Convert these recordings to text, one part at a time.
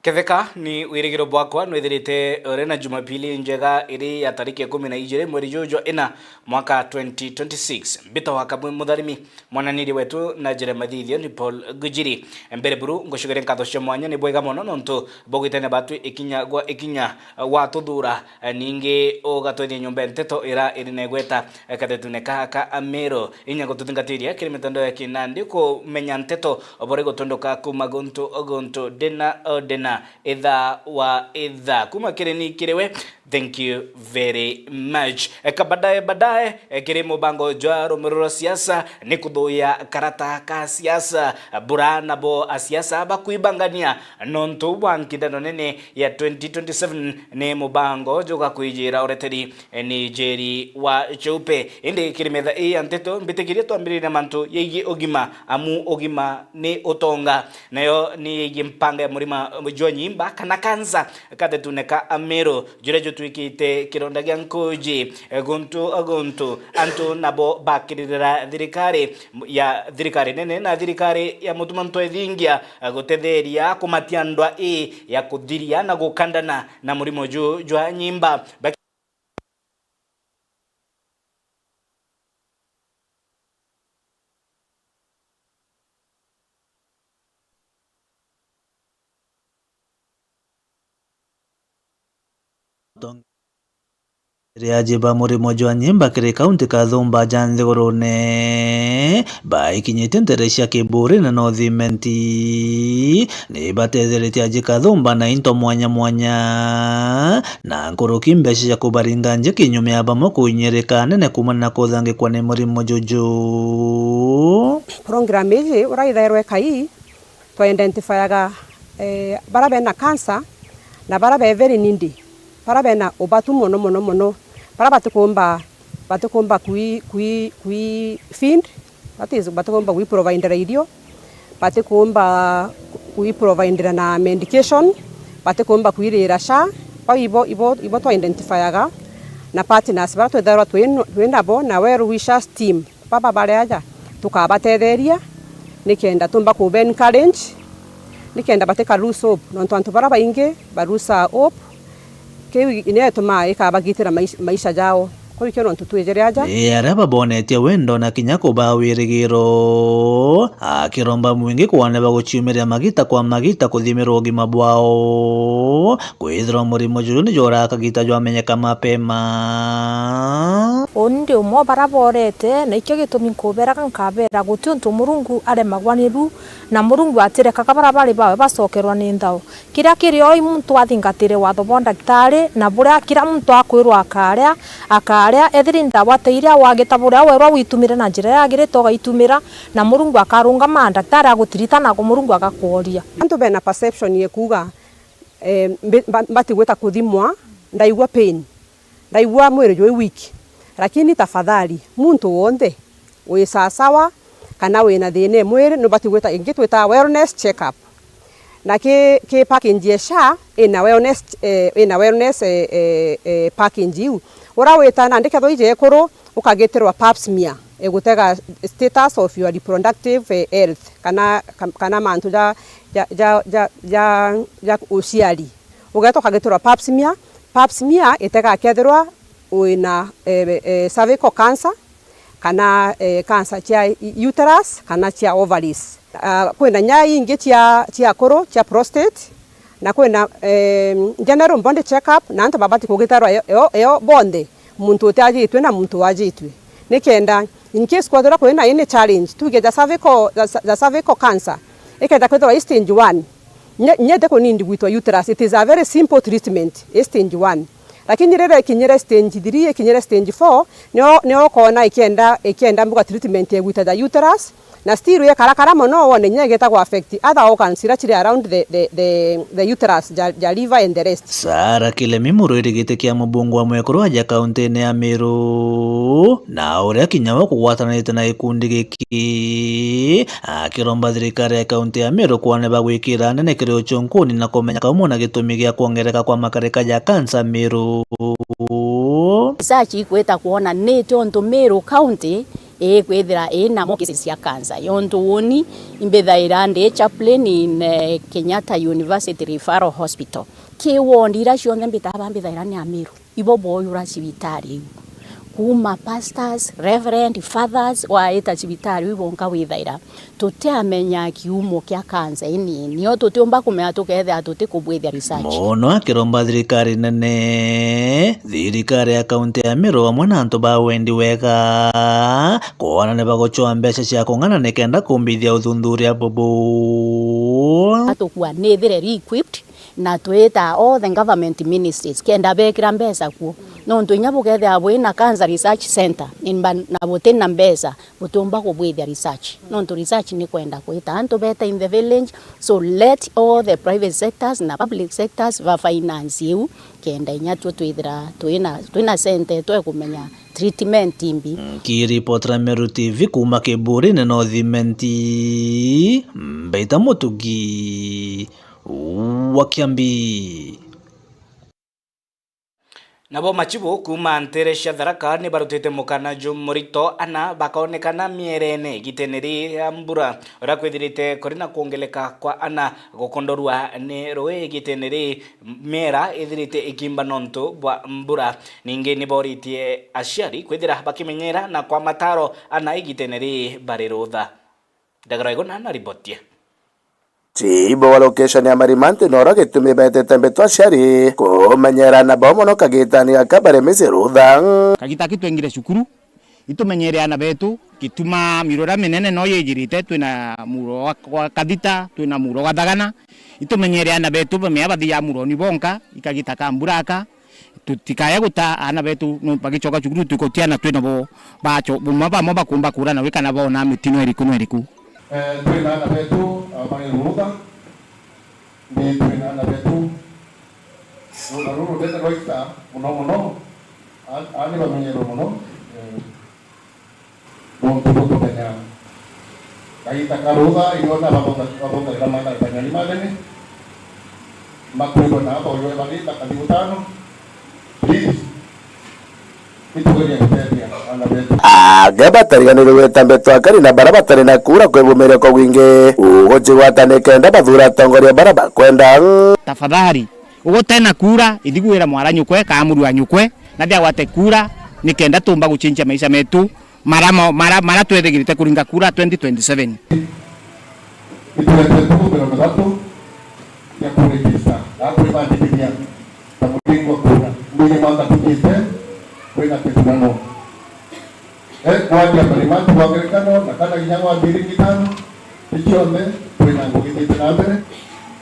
Ketheka ni wirigiro bwakwa nwithirite rena Jumapili njega iri ya tariki 12 mweri jojo ina mwaka 2026 mbito wakamwe mutharimi mwananiri wetu na jere mathithio ni Paul Gujiri mbere buru ngoshogere nkatho cia mwanya ni bwega mono nontu bogwitene batu ikinya gwa ikinya wa tuthura ningi ugatwithia nyumba nteto ira irinegweta katetune kaka amero inya gututungatiria kiri mitando ya kinandi ko menya nteto obore gotondoka kuma gonto dena idha wa idha kuma kireni kirewe. Thank you very much. Badaye kiri mubango jwa rumururo siasa ni kudhoya karata ka siasa burana bo siasa bakuibangania nontu wankidano nene ya 2027 ni mubango joka kuijira oreteri ni jeri wa cheupe indi kiri metha anteto mbitikiria twambirira mantu yegi ogima amu ogima ni utonga nayo ni yegi mpanga ya murima jwa nyimba kana kanza katetuneka amero jurejo tuikite kironda gya nkoji gonto anto nabo bakirira thirikari nene na thirikari ya mutumanto ethingia gutetheria kumatiandwa ya kuthiria na gukandana na murimo jwa nyimba Riajiba murimo jwa nyimba kiri kaunti ka Thumba janthigurune baikinyite nteresha kiburi na nothimenti ni batetheretie ajika Thumba na into mwanya na nkuruki mbeca cia kubaringa nje kinyume abamo kuinyereka nene kumana na kuthangikwa ni murimo juju. Program iji uraithairwe kai to identifyaga barabe na cancer na barabe very needy barabe na ubatu mono para batukomba kui feed batukomba kui provide irio batukomba kui provide na medication batukomba kui rasha pa ibo to identifyaga na partners bara twetherwa twinabo na well wishers team baba bare aja tukabatetheria nikenda tumba ku ben challenge nikenda bateka lose hope nontu antu bara bainge barusa hope kewi inetuma ikabagitira maisha jao ko ikero ntu twejere aja araba bonetie wendo na kinya kubawirigiro akiromba mwingi kwane baguchiumiria magita kwa magita kuthimirwo gima bwao kwithira murimo juru ni jora akagita jwa menyeka mapema onde umo baraborete na ikyo gitumi nkobera kankabera gutuntu murungu are magwaniru na murungu atireka kabara bari bawe basokerwa ni ndao kiria kirio muntu athingatire watho bo daktari na buria kira muntu akwirwa akaria ethirinda wateira wagitaburia werwa witumire na njira yagire toga itumira na murungu akarunga ma daktari agutirita na ko murungu agakworia antu bena perception yekuga mbati gweta kuthimwa ndaigwa pain ndaigwa mwiri jwe weak lakini tafadhali muntu wonde we sawa kana we na thine mwiri no bati gweta ingi tweta wellness check up na ke package ya sha ina wellness package yu ora weta na ndike thoije ekuru ukageterwa pap smear egutega status of your reproductive health kana mantu ja uciari ugeto kageterwa pap smear etega ketherwa wina cervical cancer kana cancer cia uterus kana cia ovaries kwina nyai ingi cia koro cia prostate na kwina general body check up na antu babati kugitarwa yo bonde muntu utajitwe na muntu wajitwe nikenda in case kwathora kwina any challenge tuge the cervical cancer ikenda kwithwa stage 1 nyede ko nindi gwitwa uterus. It is a very simple treatment stage 1 lakini rero ikinyere stage 3 ikinyere stage 4 nio kona ikienda mbuga treatment ya guita the uterus na still ye karakara mono wone nyegeta go affect other organs chiri around the uterus ja liver and the rest. Sara Kilemi murwirigite kia mubungu wa mwekuru aja kaunti ya Meru na uria kinyawa kugwatanite na ikundi giki akiromba thirikari ya kaunti ya Meru kwane bagwikira nene kiri uchonkuni na kumenya kaumona gitumi gia kuongereka kwa makarika ya kansa Meru. Research ikweta kuona ni tonto Meru County kwethira ina mo cases ya cancer yonto woni imbethaira ndi chaplain in Kenyatta University Referral Hospital ke wondira cionthe mbethaira ni Meru ibo boyura cibitari kuma pastors, reverend, fathers wa eta cibitari ibonka withaira tuteamenya kiumo kia kansa ini nio tutiomba kumenya tukethe tutikubwithia research mono akiromba thirikari nene thirikari ya kaunti ya Meru amwe na antu ba wendi wega kuona ne bagochoa mbeca cia kung'ana nikenda kumbithia uthuthuria bobo atukuwa nethire re-equipped na tweta all the government ministries kenda bekira mbeca kuo no ntunya bukethe abwe na cancer research center na botena mbeca butumba kubwithia research no ntu research ni kwenda kwita antu beta in the village, so let all the private sectors na public sectors va finance you kenda inya twithira twina center twe kumenya treatment timbi. Kiripotera Meru TV kuma Kiburi na Northimenti Mbeita Mutugi wa Kiambi. Nabo machibu kuma Ntere cia Tharaka ni barutite mukana Murito ana bakaonekana mierene giteneri ya mbura ora kwithirite kuri na kuongeleka kwa ana gukondorwa ni roe giteneri mera ithirite ikimba nonto bwa mbura ningi ni boritie aciari kwithira bakimenyera na kwa mataro ana igiteneri barirutha Ndagarago na ripotia Chibo wa location ya Marimante nora gitumi betete mbetwa ciari kumenyerana bomono kagitani akabare misirutha kagita kitwengire cukuru itumenyereana betu kituma mirora menene no yejirite twina muro wa kadita twina muro wa dagana itumenyereana betu bamya bathi ya muro ni bonka ikagita kamburaka tutikaya guta ana betu no bagichoka cukuru tukotiana twina bo bacho bumaba moba kumba kurana wikana bona mitino eriku twina ana betu bangiruruka ni twina ana betu ruru deta roita muno ani bamenyero muno tuko tenya kaita karuga iona babonga kama na tanya limane makuru na boyo bali takadibutano please agabatariganire wetambetwa kari na barabatari na kura kwebumeria kwa wingi ugojigwatane kenda bathura tongoria baraba kwenda tafadhali ugotena kura ithiguira mwara nyukwe ka muru anyukwe na dia wate kura nikenda tumba guchinja maisha metu mara twethegirite kuringa kura 2027 ya kurejista hapo ibadilia tamulingo kura ndio mwaka tupite kwenda ketunano kwa ya Marimante wagerekano na kana kinyango abiri kitano ikione kwenda ngogite na mbere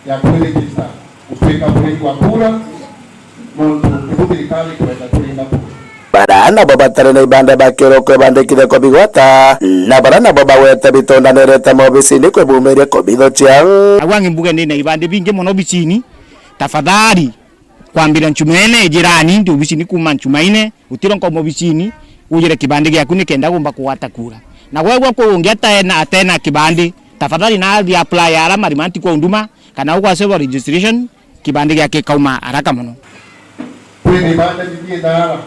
ya kurejista upeka kulingo wa kura muntu ibudirikali kwenda kulinga barana babatare na ibanda bakero kwe bandikire ko bigwata na barana baba wete bitonda nereta mobisi ni kwe bumeria ko bido chiang agwangi mbuge ni na ibande binge mono bicini tafadhali kwambira nchumene jirani ndi ubicini kuma nchumaine utiro ko mobicini ujire kibande gyaku nikenda gumba kuwata kura na wewe ko ungia atena kibande tafadhali na athi apply ara Marimante kwa unduma kana uko asebo registration kibande gyake kauma haraka mono kwini bande bigienda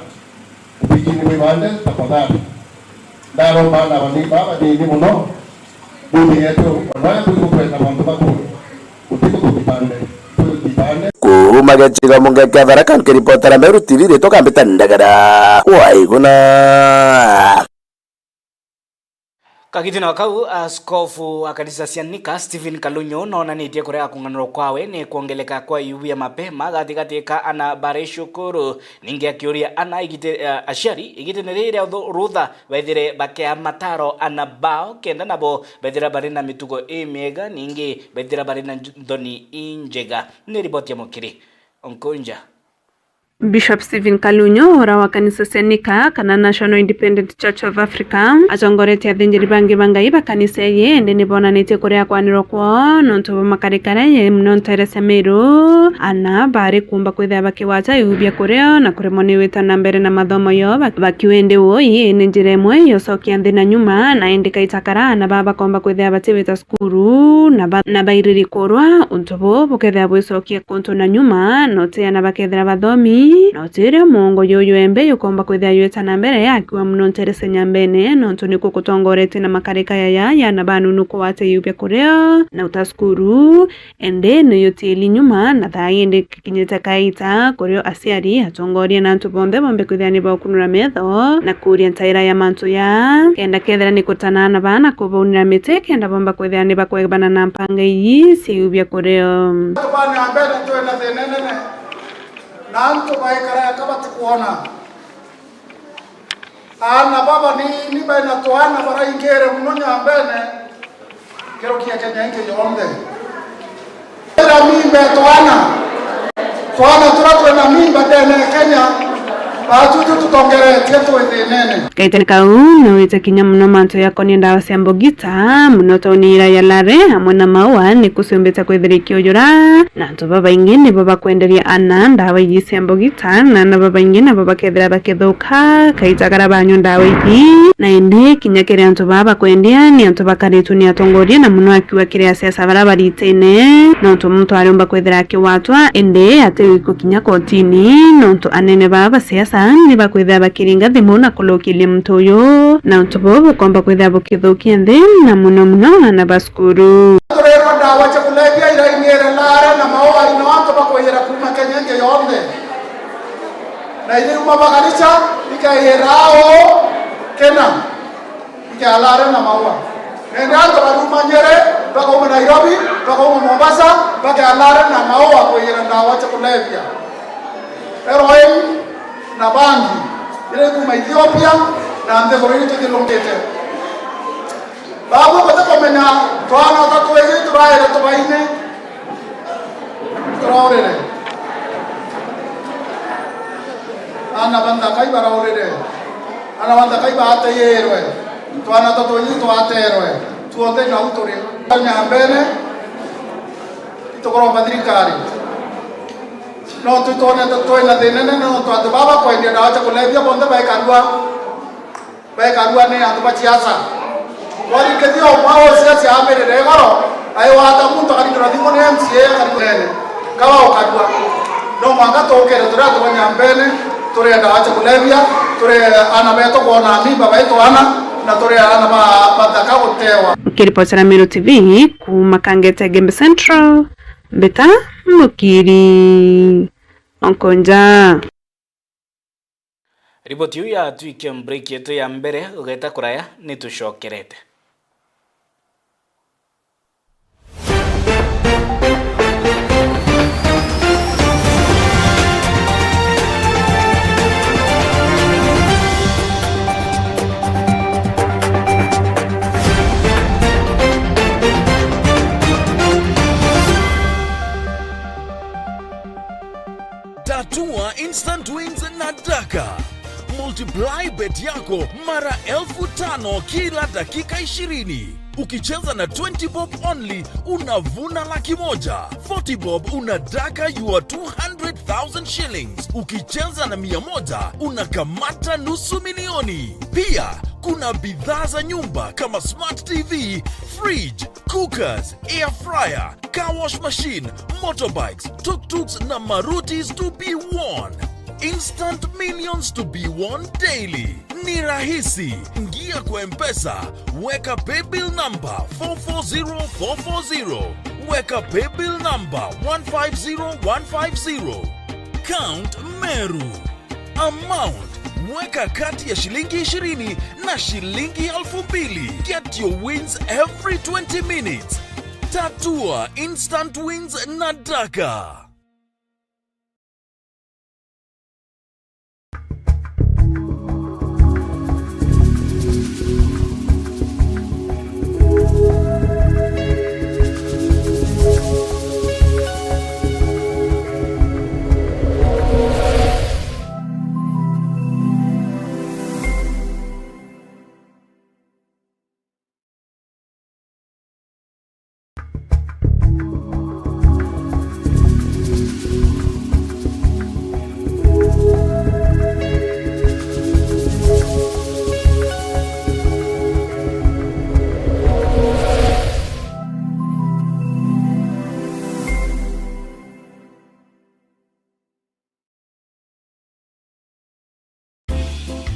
bikini bibande tafadhali daro bana bani baba ni muno budi yetu wala tukwenda bantu bakuru utiko kubipande kumagachiga mungeke Tharaka nkiripotera Meru TV ritoka mbita Ndagara waiguna Kagitina wakau askofu wa kanisa cia Nika Stephen Kalunyo nonanitie kurea kunganiro kwawe ni kuongeleka kwa yubu ya mapema gatigatika ana bareshukuru ningi akiuria ana aciari igitenere rutha baithire bakea mataro ana bao kenda nabo baithira barina mitugo imiega ningi baithira barina ndoni injega ni ripoti ya mukiri onkonja Bishop Stephen Kalunyo ora wa kanisa Senika kana National Independent Church of Africa atongorete athinjiri bangi bangai ba kanisa ye ndene bonanite kuria kwaniro kwa nonto makarikara ye mnonterese meru ana bari kumba kwithia bakiwacha yubia kuria na kuremoni witana mbere na mathomo yo bakiwende woi ene njira imwe yocokia nthi na nyuma na indika itakara na baba komba kwithia batiwita skuru na bairiri kurwa untobo bukethia bwicokia kuntu na nyuma notia na bakethira bathomi no tire mongo yoyo embe yukomba kwithia yetana mbere yakiwa muno nterese nyambene nonto niko kutongorete na makarika ya na banu nuko wate yubya kuria na utaskuru ende no yotili nyuma na thayende kinyete kaita kurio asiari atongoria na ntu bombe kwithia ni bakunura metho na kuria ntaira ya mantu ya kenda kethera ni kutana na bana kubunira mite kenda bomba kwithia ni bakwebana na mpanga iyi si yubya kuria bana ambele tuena thenene nanto baikara kama tukuona ana baba ni baina toana bara ingere munonya ambene kero kia Kenya inge yombe era mimbe toana turatu na mimba tena Kenya batutu tutongere tetu enene kaitani kau no itakinya muno manto yako ni ndawa cia mbogita muno tonira ya lare hamwe na maua ni kusumbeta kwithirikio yura na nto baba ingine baba kwenderia ana ndawa iyi cia mbogita na baba ingine baba kethira bakithuka kaitagara banyu ndawa iyi na indi kinya kire nto baba kwendia ni nto bakaritu ni atongoria na muno akiwa kire siasa barabaritene no nto muntu aromba kwithira akiwatwa indi ate kinya kotini no nto anene baba siasa ni bakwithia bakiringa thimu na kulokile mtu uyu na utubobo komba kwithia bukithukia nthi na muno na baskuru turero ndawa cha kulevya ira ingere lare na maoa ino watu bakwira kuma Kenya nge yombe na ile umabagarisha ikairao kena ikalare na maoa nenda ndo barumanyere bako Nairobi bako Mombasa bakalare na maoa kwira ndawa cha kulevya heroin na bangi ile kuma Ethiopia na ndego yetu dilongete babu batakomenya twana tatweze turaire tubaine turaurere ana banda kai baraurere ana banda kai baate yerwe twana tatweze tuaterwe tuote na utore nyambene itokoro badrikari no tutone toina denene no to baba kwa ndia dawa cha kulevya bonde baikadua ne ando bachiasa wali kedio mao siasa amere regoro ayo hata muntu akadira thimo ne MCA akadene kawa okadua no manga tokere turatu banyambene tore dawa cha kulevya tore ana beto kona mi baba eto ana na tore ana badaka utewa kiripotera Meru TV kuma Kangete Gembe Central Beta Mukiri Onkonja. Riboti yu ya tuikia break yetu ya mbere ugeta kuraya nitushokerete. Tatua Instant Wins na Daka. Multiply bet yako mara 5,000 kila dakika 20. Ukicheza na 20 bob only unavuna $100,000. 40 bob unadaka your 200,000 shillings. Ukicheza na 100 unakamata $500,000. Pia kuna bidhaa za nyumba kama smart TV, fridge, cookers, air fryer, car wash machine, motorbikes, tuk-tuks na marutis to be won. Instant millions to be won daily. Ni rahisi. Ingia kwa M-Pesa, weka paybill number 440440. Weka paybill number 150150. Count Meru. Amount, weka kati ya shilingi 20 na shilingi 2,000. Get your wins every 20 minutes. Tatua Instant Wins na Daka.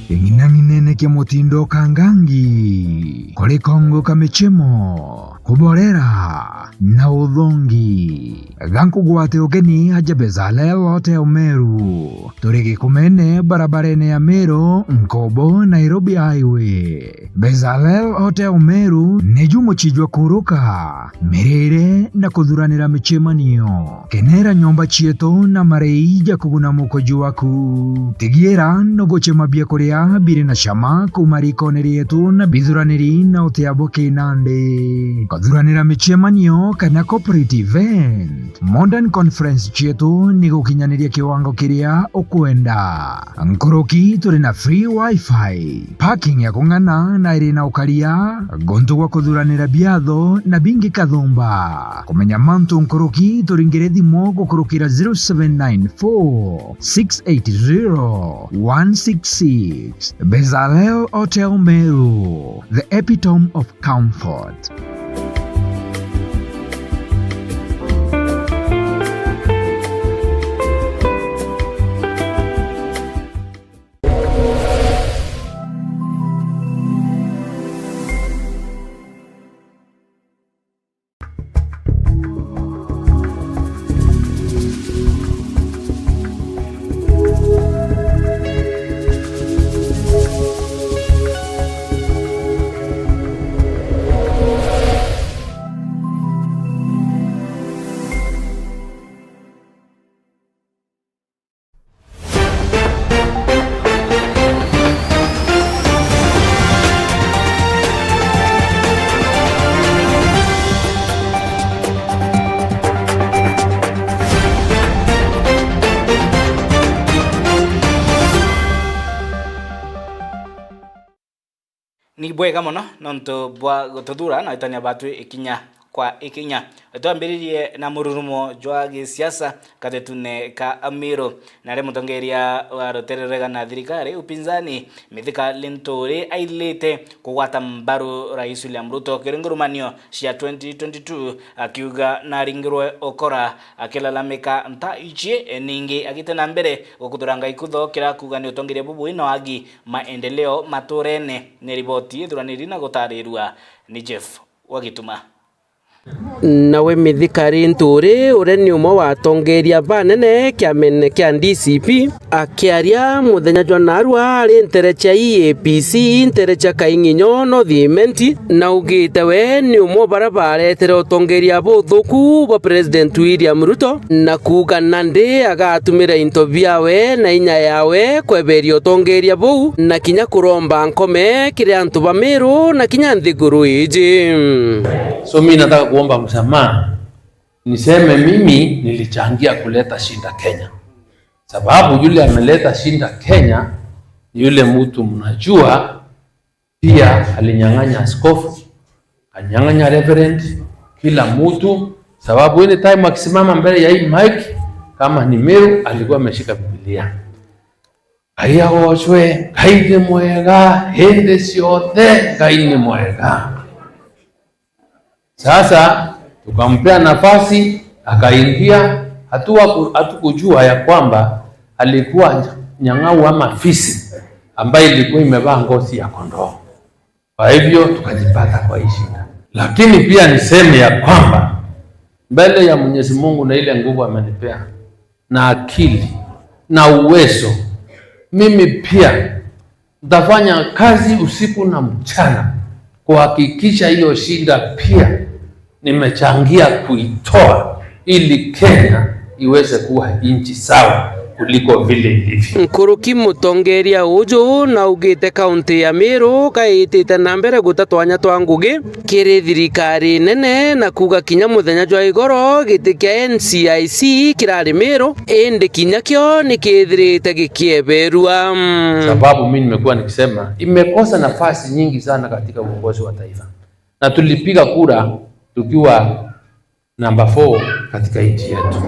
ing'inang'inene kia mutindo kangangi kuri kongo kamechemo kuborera na uthongi gankugwate ukeni aja Bezalel Ote Meru turigi kumene barabarene ya Meru Nkobo Nairobi Highway. Bezalel Ote Meru neju muchijwa kuruka mirire na kuthuranira michemanio kenera nyomba chieto na mareija kuguna mukoju waku tigiera no gochema bia kuria bire na shama kumarikone yetu na bithuraniri na uteabo kinande kuthuranira michemanio kana corporate event modern conference chietu ni gukinyaniria kiwango kiria ukwenda nkoroki turi na free wifi parking ya kung'ana na iri na ukaria gontu gwa kuthuranira biatho na bingi kathumba kumenya mantu nkoroki turingire thimo gukurukira 0794 680 166. Bezalel Ote Meru, the epitome of comfort. Ni bwega muno nonto bwa gututhura na itania batu ikinya kwa ikinya twambiririe na mururumo jwa gisiasa katetune ka Amiro na re mutongeria wa rotererega na thirikari upinzani Mithika Linturi ailite kugwata mbaru Rais William Ruto kiringurumanio cia 2022 akiuga na ringirwe okora akilalamika nta ichie ningi agitena mbere gukuthuranga ikutho kira kuga ni utongeria bubu ino agi maendeleo maturene ni riboti thuraniri na gutarirwa ni Jeff Wagituma. Nawe Mithika Linturi ure ni umwe watongeria banene kiamene kia DCP akiaria muthenya jwa narua ari ntere cha EAPC ntere cha Kainginyo no thimenti na ugite we ni umwe barabaretere utongeria buthuku bwa President William Ruto na kuga nandi agatumira into biawe na inya yawe kweberia utongeria buu na kinya kuromba nkome kire antu ba Meru na kinya nthiguru iji. So mimi nataka kuomba msamaha, niseme mimi nilichangia kuleta shinda Kenya, sababu yule ameleta shinda Kenya yule mtu mnajua pia alinyang'anya askofu, alinyang'anya reverend, kila mtu, sababu ile time akisimama mbele ya hii mic kama ni Meru alikuwa ameshika Biblia. Aya wochwe kaide mwega hende siothe kaine mwega. Sasa tukampea nafasi akaingia, hatukujua ya kwamba alikuwa nyang'au ama fisi ambaye ilikuwa imevaa ngozi ya kondoo. Kwa hivyo tukajipata kwa hii shida. Lakini pia niseme ya kwamba mbele ya Mwenyezi Mungu na ile nguvu amenipea na akili na uwezo, mimi pia nitafanya kazi usiku na mchana kuhakikisha hiyo shinda pia nimechangia kuitoa ili Kenya iweze kuwa nchi sawa kuliko vile ilivyo. Nkuruki mutongeria uju na ugite kaunti ya Meru kaitite na mbere gutatwanya twa ngugi kiri thirikari nene na kuga kinya muthenya jwa igoro giti kia NCIC kirari Meru ende kinya kyo nikithirite gikieberua. Sababu mimi nimekuwa nikisema imekosa nafasi nyingi sana katika uongozi wa taifa, na tulipiga kura tukiwa namba 4 katika nchi yetu.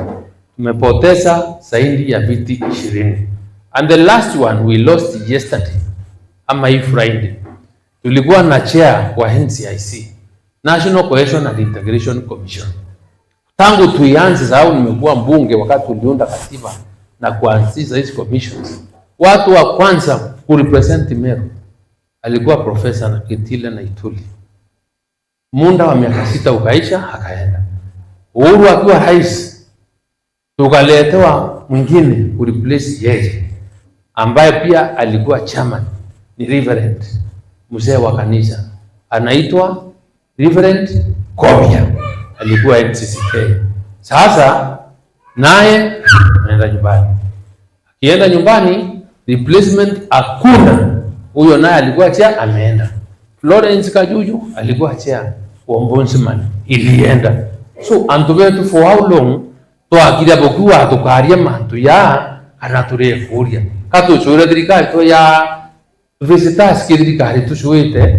Tumepoteza zaidi ya viti 20. And the last one we lost yesterday, ama hii Friday. Tulikuwa na chair wa NCIC, National Cohesion and Integration Commission. Tangu tuianze sababu nimekuwa mbunge wakati tuliunda katiba na kuanzisha hizo commissions. Watu wa kwanza kurepresent Meru. Alikuwa profesa na Kitile na Ituli. Muda wa miaka 6 ukaisha, akaenda. Uhuru akiwa rais, tukaletewa mwingine kureplace yeye, ambaye pia alikuwa chairman, ni Reverend mzee wa kanisa, anaitwa Reverend Kobia, alikuwa NCCK. Sasa naye anaenda nyumbani. Akienda nyumbani, replacement hakuna. Huyo naye alikuwa chair, ameenda. Florence Kajuju alikuwa chair, ombudsman, ilienda. So antu betu for how long twagira bokuwa tukaria mantu ya anaturefuria katuchura thirikari to ya visitors thirikari tucuite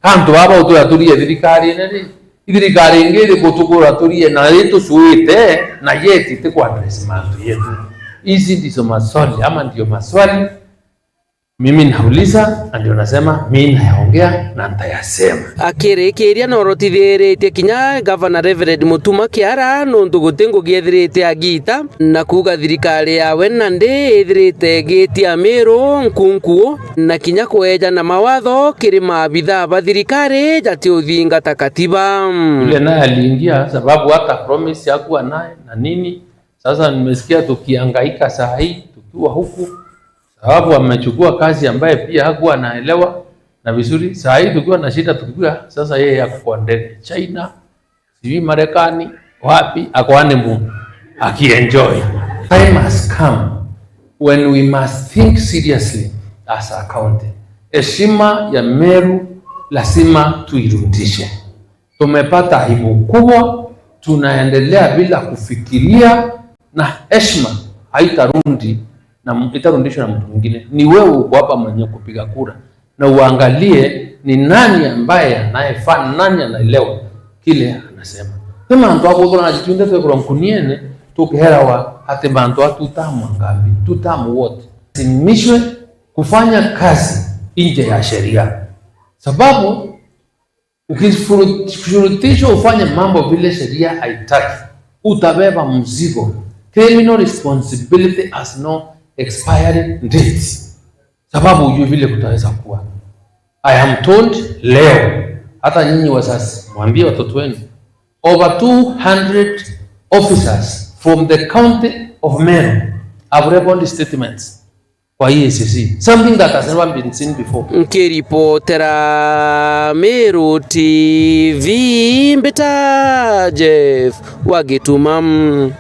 kantu baba utaturie thirikari nene thirikari ngiri gutukura turie na yetu tucuite na yeti te kwa address mantu yetu. Hizi ndizo maswali ama ndio maswali mimi nauliza, ndio nasema mimi nayaongea na nitayasema. Akirikiria norotithirite kinya Governor Reverend Mutuma Kiara nondu gutingu giethirite agita na kuga thirikari yawe nandi ithirite gitia Meru nkunkuo na kinya kweja na mawatho kiri maabitha ba thirikari jati uthingata katiba. Yule naye aliingia sababu hata promise hakuwa naye na nini. Sasa nimesikia tukihangaika saa hii tukiwa huku sababu amechukua kazi ambaye pia hakuwa anaelewa na vizuri. Saa hii tukiwa na shida tukiwa sasa yeye yako kwa ndege China, sijui Marekani, wapi akoane mbungu akienjoy. Time has come when we must think seriously as a county. Heshima ya Meru lazima tuirudishe. Tumepata aibu kubwa, tunaendelea bila kufikiria na heshima haitarudi na itarudishwa na mtu mwingine. Ni wewe uko hapa mwenye kupiga kura na uangalie ni nani ambaye anayefaa, nani anaelewa kile anasema. Kama mtu wako kuna jitunde tu kwa mkuniene tukihera wa hata bantu watu tamu ngapi tutamu wote simishwe kufanya kazi nje ya sheria, sababu ukishurutishwa ufanye mambo vile sheria haitaki utabeba mzigo. Criminal responsibility has no expiring date, sababu ujue vile kutaweza kuwa. I am told leo, hata nyinyi wazazi mwambie watoto wenu, over 200 officers from the county of Meru have recorded statements kwa EACC, something that has never been seen before. Nkiripotera Meru TV Mbita Jeff Wagitumam.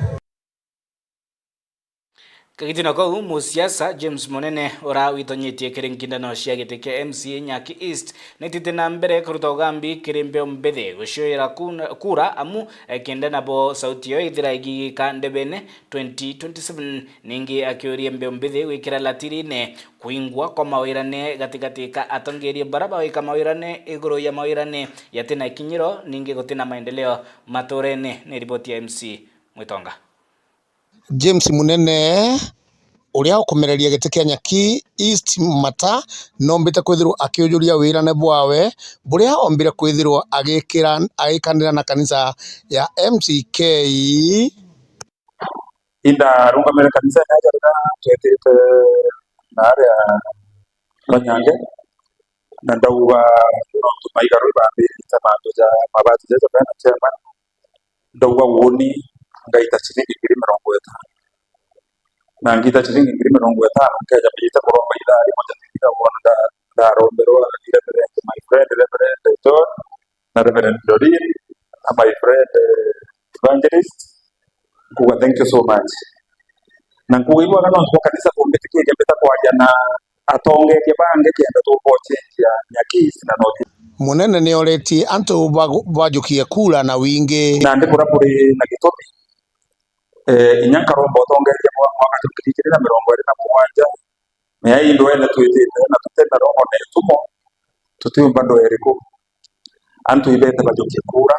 Kagitino kou musiasa James Monene ora witonyetie kirinkindano cia giti kia MCA Nyaki East netite na mbere kuruta ugambi kirimbe mbethe gushoira kura amu kenda nabo sauti yo ithira igika ndebene 2027 ningi akioria mbe mbethe wikira latirine kuingwa kwa mawirane gatigati ka atongerie baraba wika mawirane iguru ya mawirane yatina kinyiro ningi gutina maendeleo matorene ni ripoti ya MC Mwitonga. James Munene uria ukomereria giti kia Nyaki East mata nombite kwithirwo akiujuria wirane bwawe buria ombire kwithirwo agikanira na kanisa ya MCK inda rungamira kanisa ya jarida twetete nare ya Kanyange na ndauga no maigaru bambi tamando ja mabati ja bana chema ndauga woni ngaita shilingi 50 na ngita shilingi 50 nkaja bita koromba ila moja tika wanda da rombero ile my friend Reverend Dr. na Reverend Dorin and my friend Evangelist kuwa thank you so much na kuiwa kana kwa kanisa kwa mbetike jambeta kwa jana atonge ke bange kenda to poche ya Nyaki na noti Munene ni oreti antu bajukie kula na wingi na ndikura puri na gitopi inyankarombo tongeria mwaka tukirikira 27 meya indo ene tuitite na tutenda roho na tumo tutiu bando eriko antu ibete bajoke kura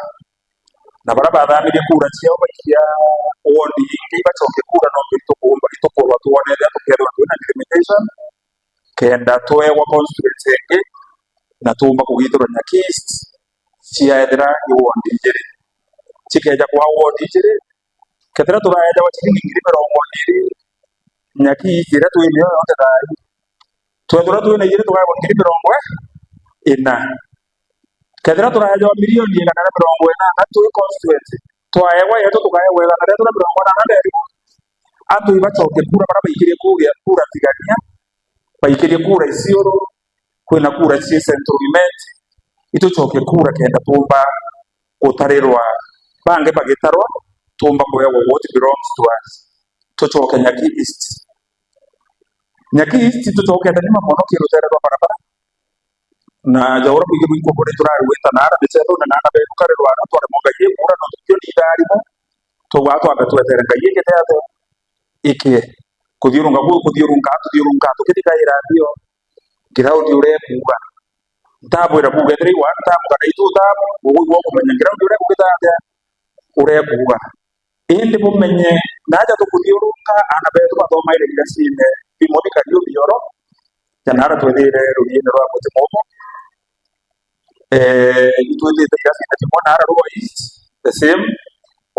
na baraba adhamire kura cia bakia oni iba choke kura no bitukumba itokorwa tuone ya tukero na limitation kenda toe wa constituency na tumba kugitoro Nyaki East cia edra yondi jere chikeja kwa wondi jere ketera turaenda wa chilingi 20 Nyaki East ira tuimio yote dai twethura twina igiri tukagwa ngiri mirongo ina kethira turaja milioni 140 na tu constituency twaegwa yetu tukaegwa na retu mirongo na nderi atu ibacoke kura bara baikirie kura tigania baikirie kura isioro kwina kura ci centralment itucoke kura kenda tumba gutarirwa bange bagitarwa tumba kuegwa what belongs to us tucoke Nyaki East tucoke ndani mamono kirutererwa barabara na jawora kuige mwiko kore turari weta nara biceto na nana be kukarerwa atu ari monga ye kura no tukyo ni darimo to watu abetuetere ngaye keteato ike kudiurunga tukitika iradio ground ure kuga ndabwera kuga ndiri wa ndamuga naituta ugu wo kumenya ground ure kugitanda ure kuga indi bumenye naja tukudiurunga anabetu bathoma ile gasine bimonika rio bioro janara twethire ruriene rwa mutimomo twethire gasine timona ara rwa east the same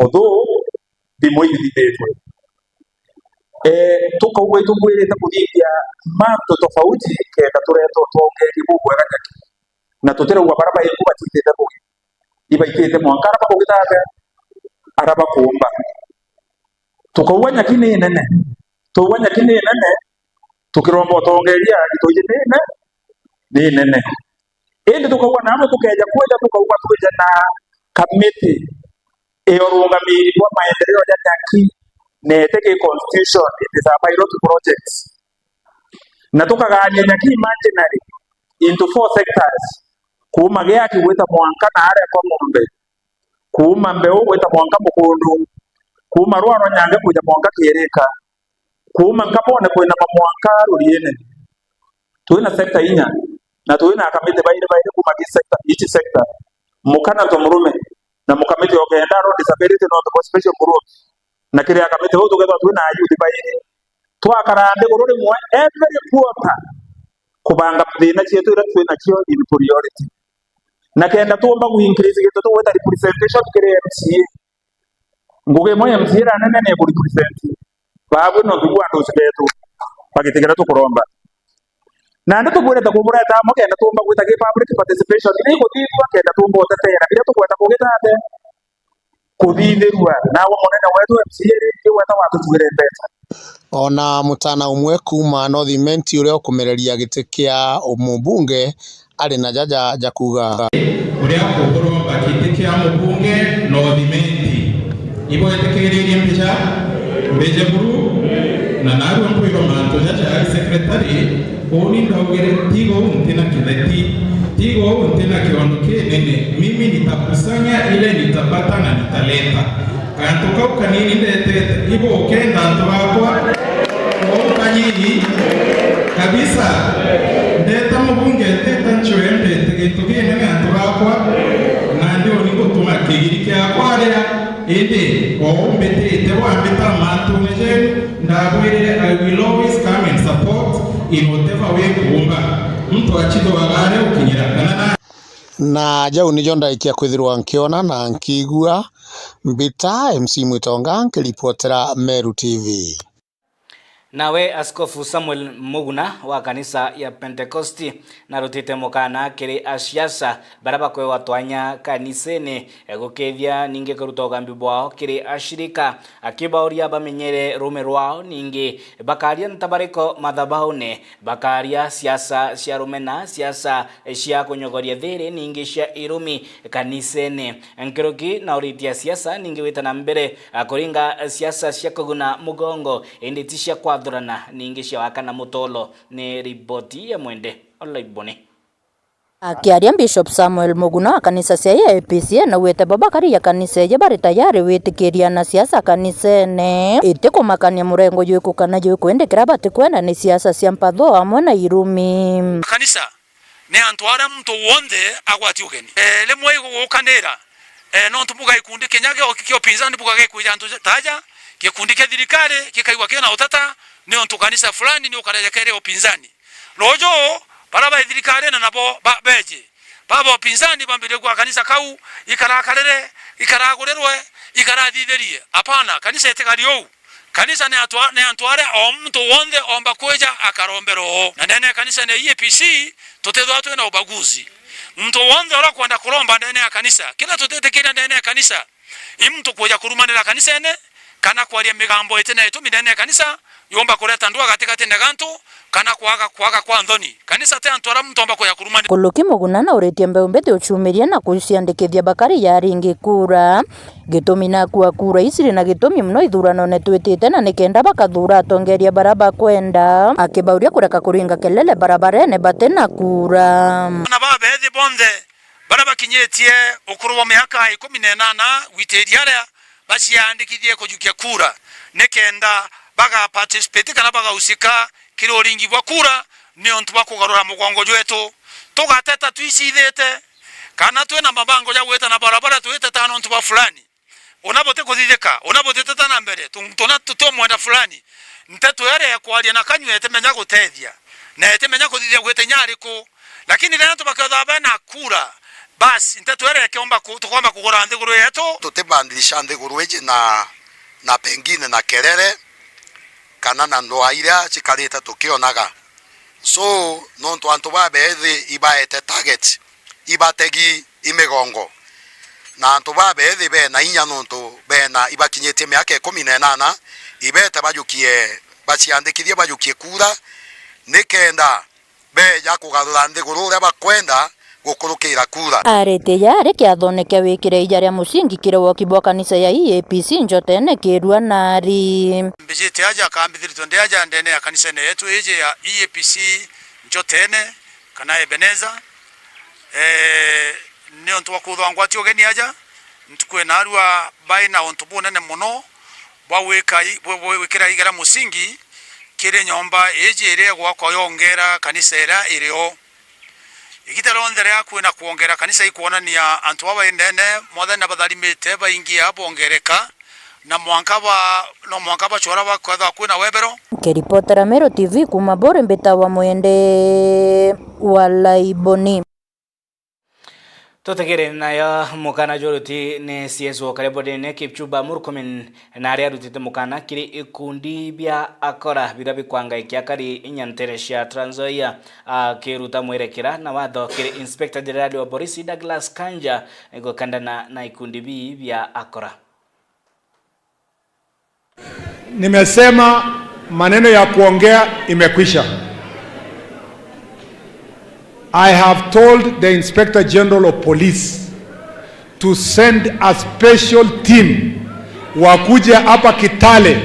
although bimoithithitwe tukauga itugwirite kuthithia manto tofauti kenda tureto twongeri bubwega nyaki na tutirauga baraba yeku batithite bugi ibaikite mwankara bakugitate araba kumba tukauga nyaki ni nene tuuga nyaki ni nene tukirombo tongeria itujine ni nene indi tukauga namwe tukeja kuja tukauga tuja na kamiti eorungamiri kwa maendeleo ya nyaki neteke constitution it is a pilot project na tukagania nyaki imaginary into 4 sectors kuma gyaki weta mwanka na are kwa ngombe kuma mbeu weta mwanka mukundu kuma rwaro nyange kuja mwanka kiereka kuma nkapone kwena mwanka ruriene tuina sector inya na tuina akamite baire kuma ki sector each sector mukana to murume na mukamite ogenda road disability not special group na kire akamite ho tugetwa twina youth baire twakarande gorore mwe every quarter kubanga thina cietu ira twina cio in priority na kenda tuomba ku increase gitu tuweta representation kire MCA nguge moya MCA ra nene ne ku represent babu no duwa ndo sibetu pagitegera tukuromba na ndo tugweta kumureta mo kenda tuomba gwita ke public participation ni ko thithwa kenda tuomba utetera bira tukweta kugitate kuthithirwa nawo monene wetu MCA ri weta watu tugire mbeta ona mutana umwe kuma Northimenti uria ukumereria giti kia umubunge ari na jaja kuga uria kukoromba giti kia mubunge Northimenti ibo etekereria mbeja buru na naru mpwiro manto jaja secretary oni ndogere tigo untina kideti tigo untina kiondoke nene mimi nitakusanya ile nitapata na nitaleta kantoka ukanini ndete ibo kenda ntwakwa ukanyini kabisa ndeta mubunge teta nchwembe tegetoge nene ntwakwa na ndio nikotuma kigirike akwaria ende ombete te wambeta mantu neje ndabwire I will always come and support in whatever way kuomba mtu achido wagare ukinyira kana na jau ni jonda ikia kwithirwa nkiona na nkigua mbita MC Mwitonga nkiripotera Meru TV. Nawe Askofu Samuel Muguna wa kanisa ya Pentecosti na rutite mukana kiri asiasa baraba kwe watwanya kanisene gukethia ninge kuruta ugambi bwao kiri ashirika akibauria bamenyere rume rwao ninge bakaria ntabariko madhabahune bakaria siasa cia rumena siasa cia kunyogoria thiri ninge cia irumi kanisene nkiruki na uritia siasa ninge witana mbere kuringa siasa cia kuguna mugongo indi tisha kwa dhurana ningi cia wakana mutolo ni riboti ya mwende olaibone. Akiaria Bishop Samuel Muguna wa kanisa cia APC na wete babakari ya kanisa ya bari tayari witikiria na siasa kanisene ite kumakania murengo yuko kana yuko endekera bati kwenda ni siasa cia mpatho amwe na irumi kanisa ne antwara mtu wonde agwati ugeni le mwe gukanira no ntubuga ikundi kenyage okikyo pinzani buga kuja ntu taja kikundi ke thirikari kikaigwa kena utata ni ontu kanisa fulani ni ukarejekere upinzani lojo baraba thirikari na nabo beje baba upinzani bambire kwa kanisa kau ikarakarere ikaragurerwe ikarathitherie apana kanisa etegario kanisa ne antware mtu wonde omba kuja akarombero na ndene kanisa ne EPC tutethwa tu na ubaguzi mtu wonde ora kwenda kuromba ndene ya kanisa kila tutetekira ndene ya kanisa mtu kuja kurumanira kanisa ene kana kwaria migambo etene etu ndene ya kanisa yomba kuleta ndua katika tende gantu kana kuaga kwa ndoni kanisa te antwara mtu omba kuja kurumanira Kuluki Muguna na uretie mbeumbete uchumiria na kuciandikithia Bakari yaringi kura gitumi na kura isiri na gitumi mno ithurano netwitite na nikenda bakathura atongeria baraba kwenda akibauria kureka kuringa kelele barabarene batena kura na babethi bonde baraba kinyetie ukuru wa miaka 18 witediara baciandikithie kujukia kura nikenda baga participate kana baga usika kiro ringi bwa kura ni ontu bakugarura mugongo jwetu tugateta tuicithite kana twena mabango ya gweta na barabara tuite tano ontu ba fulani unabote kuthithika unabote tata mbere tuna tutomwenda fulani nteto yare ya kwaria na kanywete menya gutethia na etemenya kuthithia gwete nyariko lakini leo tubakatha bana kura basi nteto yare yakiomba tukomba kugora ndiguru yetu tutebandilisha ndiguru eje na pengine na kelele kana na ndoa ira chikarita tukionaga so nonto antu babethi ibaete target ibategi imegongo na antu babethi be na inya nonto be na ibakinyete miaka 18 ibeta bajukie baciandikithie bajukie kura nikenda be ya kugarura ndiguru ria bakwenda gukurukira kura arete yare kiathoneke wikire ija ria musingi kirewo kibwa kanisa ya EPC njotene kirua nari mbijite aja kambithirito ndiaja ndene ya kanisa yetu ije ya EPC njotene kana Ebeneza ni ontu wakuthwa ngwati ogeni aja ntukwe narua baina ontu bunene muno bwawikira igera musingi kire nyomba ije ire gwako yongera kanisa era ireo igitarondere yakwina kuongera kanisa ikuonania antu baba indene mothana batharimite baingia abongereka na mwankaba chora bakwa kwina webero Keripotera Mero TV kuma bore mbeta wa mwende walaiboni Totegere nayo mukana joruti ne CSO karebode ne Kipchumba Murkomen na ria rutite mukana kiri ikundi bia akora birabi kwanga ikiakari inyanteresha Trans Nzoia kiruta mwerekera na watho kiri Inspector General wa Polisi Douglas Kanja ego kandana na ikundi bia akora. Nimesema maneno ya kuongea imekwisha. I have told the Inspector General of Police to send a special team wakuja hapa Kitale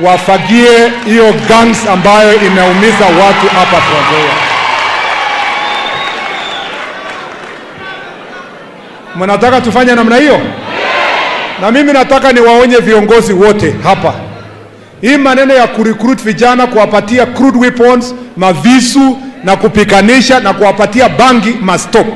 wafagie hiyo gangs ambayo inaumiza watu hapa Trans Nzoia. Mnataka tufanye namna hiyo? Na mimi nataka niwaonye viongozi wote hapa. Hii maneno ya kurecruit vijana kuwapatia crude weapons, mavisu na kupikanisha na kuwapatia bangi must stop.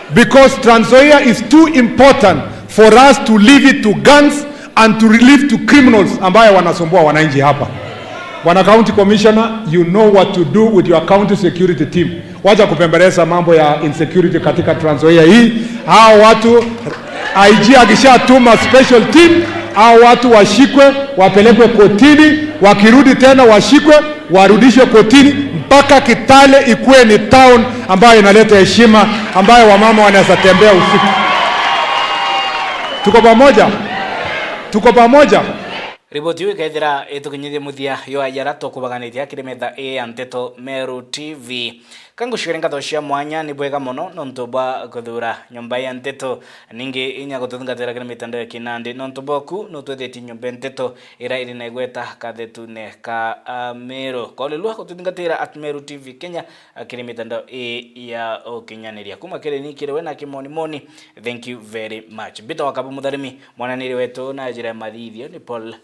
Because Trans Nzoia is too important for us to leave it to gangs and to leave to criminals ambayo wanasumbua wananchi hapa. Bwana County Commissioner, you know what to do with your county security team. Wacha kupembeleza mambo ya insecurity katika Trans Nzoia hii. Hao watu IG akishatuma special team, hao watu washikwe, wapelekwe kotini, wakirudi tena washikwe, warudishwe kotini mpaka Kitale ikuwe ni town ambayo inaleta heshima, ambayo wamama wanaweza tembea usiku. Tuko pamoja? Tuko pamoja? Riboti yu ikaithira itukinyithia muthia yo ajara tukubaganitia kirimetha Nteto Meru TV. Kangu shirenga cia mwanya ni bwega muno nontu bwa kuthura nyumba ya Nteto ningi inya gututhingatira kiri mitandao ya kinandi nontu boku no twetheti nyumba Nteto ira iri na igweta kathetune ka Meru kolelwa gututhingatira @Meru TV Kenya kiri mitandao ya ukinyaniria kuma kiri ni kiri wena kimoni moni. Thank you very much. Bita wakabu mutharimi mwananiri wetu na jira mathithio ni Paul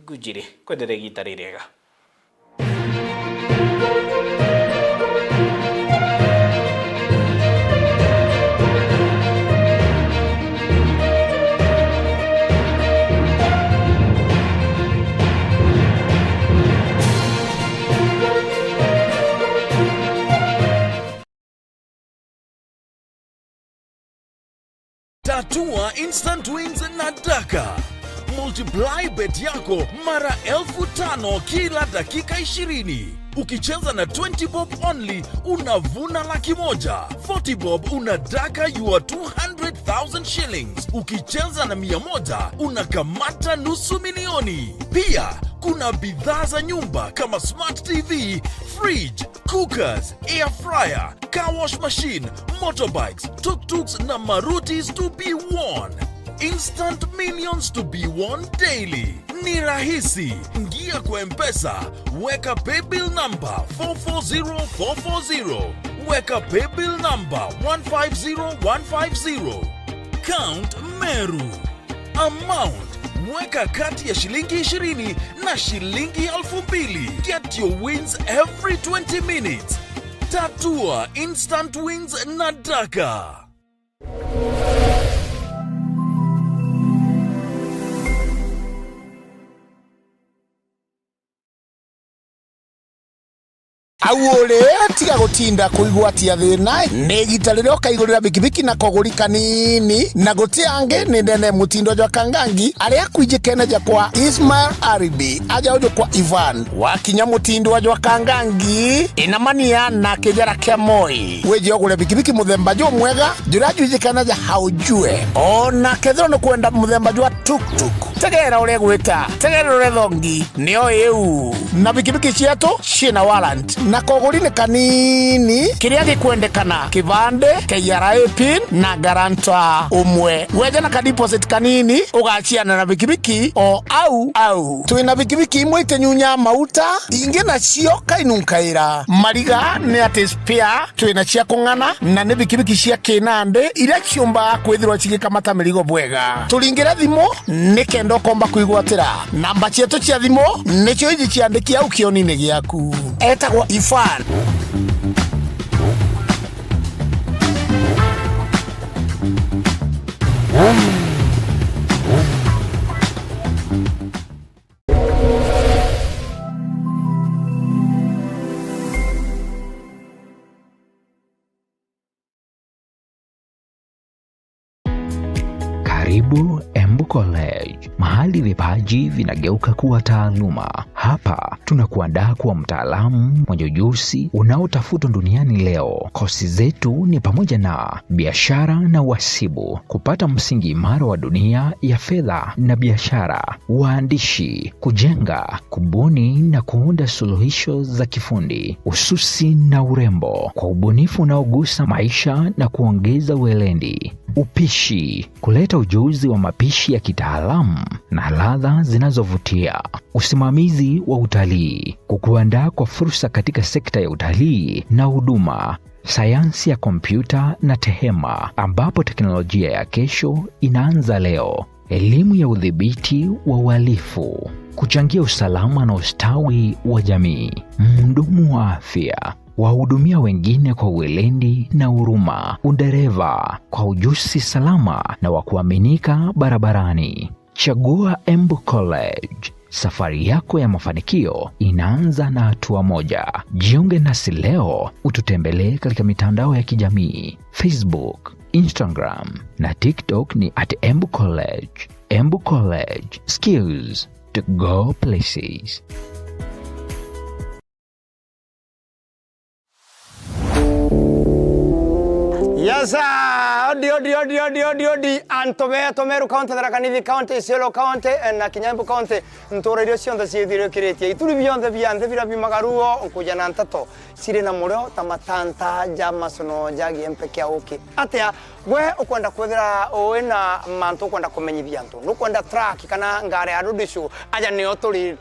Gujiri kwendere gitari rega. Tatua instant wins na Daka. multiply bet yako mara 5,000 kila dakika 20. Ukicheza na 20 bob only unavuna $100,000. 40 bob unadaka your 200,000 shillings. Ukicheza na 100 unakamata $500,000. Pia kuna bidhaa za nyumba kama smart TV, fridge, cookers, air fryer, car wash machine, motorbikes, tuk-tuks na Marutis to be won. Instant millions to be won daily. Ni rahisi. Ingia kwa M-Pesa, weka paybill number 440440. Weka paybill number 150150. Count Meru. Amount, weka kati ya shilingi 20 na shilingi 2,000. Get your wins every 20 minutes. Tatua instant wins na Daka. Awole tiga gutinda kuigwatia thina ni gitarire okaigurira bikibiki na koguri kanini na gutiange ni ndene mutindo jwa kangangi aria kuijikene ja kwa Ismail Aribi aja ujo kwa Ivan wakinya mutindo jwa kangangi inamania na kijara kia Moi weje ogure bikibiki muthemba jo mwega jura juijikana ja haujue ona kethro no kwenda muthemba jwa tuktuk tegera ure gwita tegera ure thongi nio eu na bikibiki cietu cina warrant na koguri ni kanini kiria gikwendekana kibande KRA pin na garanta umwe weje na deposit kanini ugachiana na bikibiki o au twina bikibiki imwe itenyunya mauta inge na cio kainunkaira mariga ni ati spare twina cia kungana na ni bikibiki cia kinande iria ciumba kwithirwa cigikamata mirigo bwega tulingira thimo ni kendo komba kuigwatira namba cietu cia thimo ni cio iji ciandikia ukionine giaku etagwo Ifan. Karibu Embu College, mahali vipaji vinageuka kuwa taaluma. Hapa tunakuandaa kuwa mtaalamu mwenye ujuzi unaotafutwa duniani leo. Kozi zetu ni pamoja na biashara na uhasibu, kupata msingi imara wa dunia ya fedha na biashara, uandishi, kujenga, kubuni na kuunda suluhisho za kifundi, ususi na urembo kwa ubunifu unaogusa maisha na kuongeza weledi, upishi, kuleta ujuzi wa mapishi ya kitaalamu na ladha zinazovutia, usimamizi wa utalii, kukuandaa kwa fursa katika sekta ya utalii na huduma, sayansi ya kompyuta na tehema ambapo teknolojia ya kesho inaanza leo, elimu ya udhibiti wa uhalifu, kuchangia usalama na ustawi wa jamii, mhudumu wa afya, wahudumia wengine kwa weledi na huruma, udereva kwa ujuzi salama na wa kuaminika barabarani. Chagua Embu College. Safari yako ya mafanikio inaanza na hatua moja. Jiunge nasi leo, ututembelee katika mitandao ya kijamii Facebook, Instagram na TikTok ni @Embu College. Embu College, skills to go places. Yasa, odi antobe Meru County Tharaka Nithi County Isiolo County na Kinyambu County ntore irio cionthe ciithire kiretie ituri bionthe bianthe bira bimagaruo nkuja na ntato sire na murio tamatanta jama sono jagi empeke auki atia we ukwenda kwethira wina mantu ukwenda kumenyithia ntu nukwenda track kana ngare arudishu aja ni oturi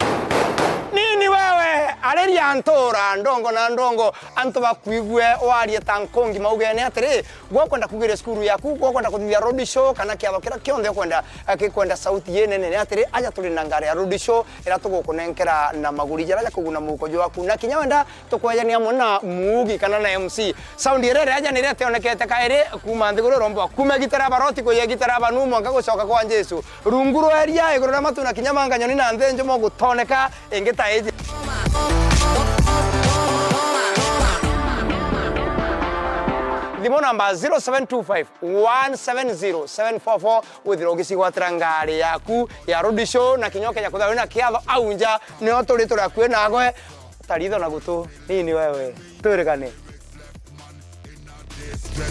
nini wewe areria ntora ndongo na ndongo antu bakwigwe warie tankongi maugene atiri gwokwenda kugire skuru yaku gwokwenda kuthia road show kana kiatho kira kionthe kwenda sauti yenene atiri aja turi na ngare ya road show ira tugukunenkera na maguri jara kuguna muko jo waku na kinya wenda tukwejania muna mugi kana na MC sound irere aja ni rete onekete kaire kuma ndiguro rombo kuma gitara baroti ko ye gitara banu mwanga gucoka kwa Jesu runguro eria iguro na matu na kinya manga nyoni na nthenjo mo gutoneka ingeta eji thimo namba 0725 170 744 withira ugicigwatira ngari yaku ya road show na kinyoke ya kuthawina kiatho aunja ni oturi turakuwe nagwe taritho na gutu nini wewe turekane